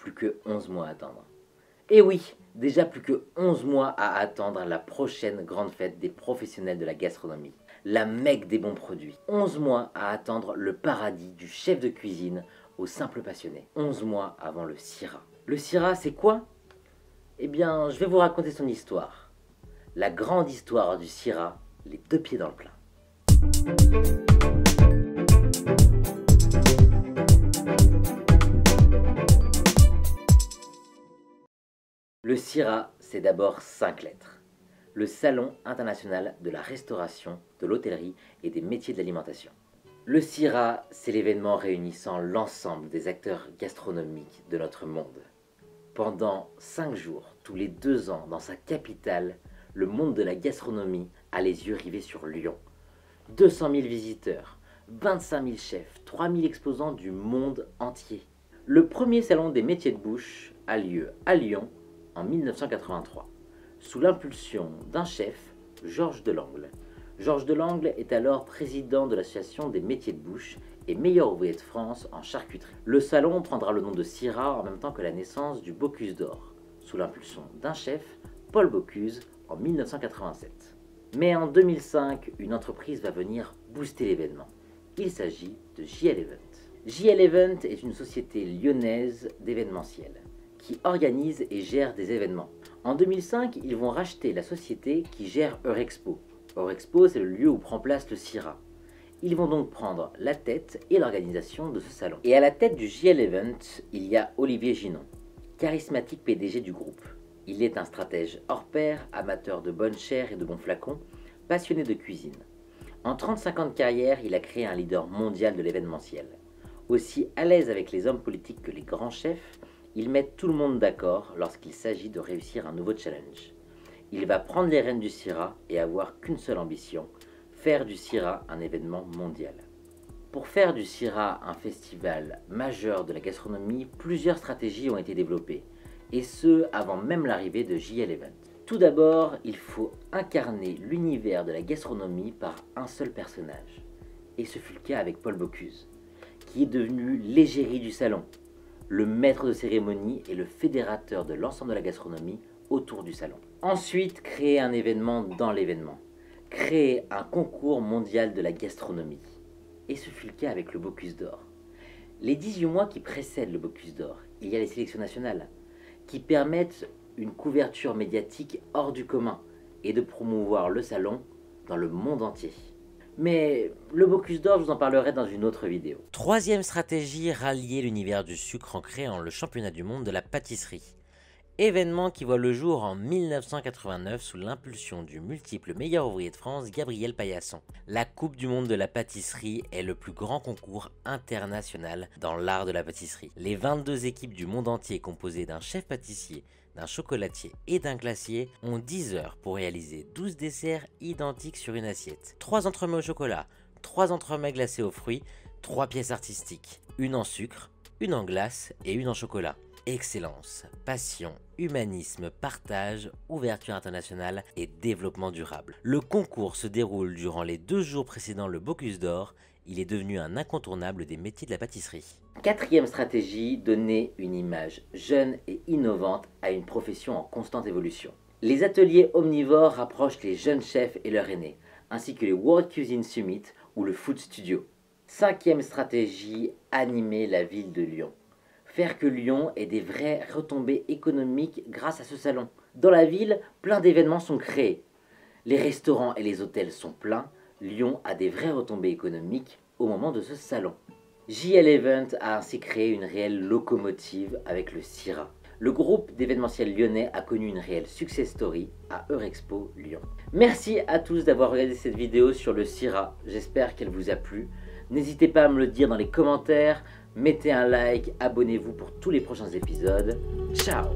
plus que 11 mois à attendre. Et oui, déjà plus que 11 mois à attendre la prochaine grande fête des professionnels de la gastronomie, la Mecque des bons produits. 11 mois à attendre le paradis du chef de cuisine au simple passionné. 11 mois avant le Syrah. Le Syrah, c'est quoi? Eh bien, je vais vous raconter son histoire. La grande histoire du Syrah, les deux pieds dans le plat. Le Syrah, c'est d'abord 5 lettres. Le Salon international de la restauration, de l'hôtellerie et des métiers de l'alimentation. Le Syrah, c'est l'événement réunissant l'ensemble des acteurs gastronomiques de notre monde. Pendant 5 jours, tous les 2 ans, dans sa capitale, le monde de la gastronomie a les yeux rivés sur Lyon. 200 000 visiteurs, 25 000 chefs, 3 000 exposants du monde entier. Le premier salon des métiers de bouche a lieu à Lyon en 1983, sous l'impulsion d'un chef, Georges Delangle. Georges Delangle est alors président de l'association des métiers de bouche et meilleur ouvrier de France en charcuterie. Le salon prendra le nom de Syrah en même temps que la naissance du Bocuse d'Or, sous l'impulsion d'un chef, Paul Bocuse, en 1987. Mais en 2005, une entreprise va venir booster l'événement. Il s'agit de JL Event. JL Event est une société lyonnaise d'événementiel qui organise et gère des événements. En 2005, ils vont racheter la société qui gère Eurexpo. Eurexpo, c'est le lieu où prend place le Syrah. Ils vont donc prendre la tête et l'organisation de ce salon. Et à la tête du JL Event, il y a Olivier Ginon, charismatique PDG du groupe. Il est un stratège hors pair, amateur de bonne chair et de bons flacons, passionné de cuisine. En 35 ans de carrière, il a créé un leader mondial de l'événementiel. Aussi à l'aise avec les hommes politiques que les grands chefs, il met tout le monde d'accord lorsqu'il s'agit de réussir un nouveau challenge. Il va prendre les rênes du Syrah et avoir qu'une seule ambition, faire du Syrah un événement mondial. Pour faire du Syrah un festival majeur de la gastronomie, plusieurs stratégies ont été développées, et ce avant même l'arrivée de JL Event. Tout d'abord, il faut incarner l'univers de la gastronomie par un seul personnage. Et ce fut le cas avec Paul Bocuse, qui est devenu l'égérie du salon, le maître de cérémonie et le fédérateur de l'ensemble de la gastronomie autour du salon. Ensuite, créer un événement dans l'événement. Créer un concours mondial de la gastronomie. Et ce fut le cas avec le Bocuse d'Or. Les 18 mois qui précèdent le Bocuse d'Or, il y a les sélections nationales, qui permettent une couverture médiatique hors du commun et de promouvoir le salon dans le monde entier. Mais le Bocuse d'Or, je vous en parlerai dans une autre vidéo. Troisième stratégie, rallier l'univers du sucre en créant le championnat du monde de la pâtisserie. Événement qui voit le jour en 1989 sous l'impulsion du multiple meilleur ouvrier de France, Gabriel Paillasson. La Coupe du monde de la pâtisserie est le plus grand concours international dans l'art de la pâtisserie. Les 22 équipes du monde entier composées d'un chef pâtissier, d'un chocolatier et d'un glacier ont 10 heures pour réaliser 12 desserts identiques sur une assiette. 3 entremets au chocolat, 3 entremets glacés aux fruits, 3 pièces artistiques, une en sucre, une en glace et une en chocolat. Excellence, passion, humanisme, partage, ouverture internationale et développement durable. Le concours se déroule durant les 2 jours précédant le Bocuse d'Or. Il est devenu un incontournable des métiers de la pâtisserie. Quatrième stratégie, donner une image jeune et innovante à une profession en constante évolution. Les ateliers omnivores rapprochent les jeunes chefs et leurs aînés, ainsi que les World Cuisine Summit ou le Food Studio. Cinquième stratégie, animer la ville de Lyon. Faire que Lyon ait des vraies retombées économiques grâce à ce salon. Dans la ville, plein d'événements sont créés. Les restaurants et les hôtels sont pleins. Lyon a des vraies retombées économiques au moment de ce salon. JL Event a ainsi créé une réelle locomotive avec le Syrah. Le groupe d'événementiel lyonnais a connu une réelle success story à Eurexpo Lyon. Merci à tous d'avoir regardé cette vidéo sur le Syrah. J'espère qu'elle vous a plu. N'hésitez pas à me le dire dans les commentaires. Mettez un like, abonnez-vous pour tous les prochains épisodes. Ciao!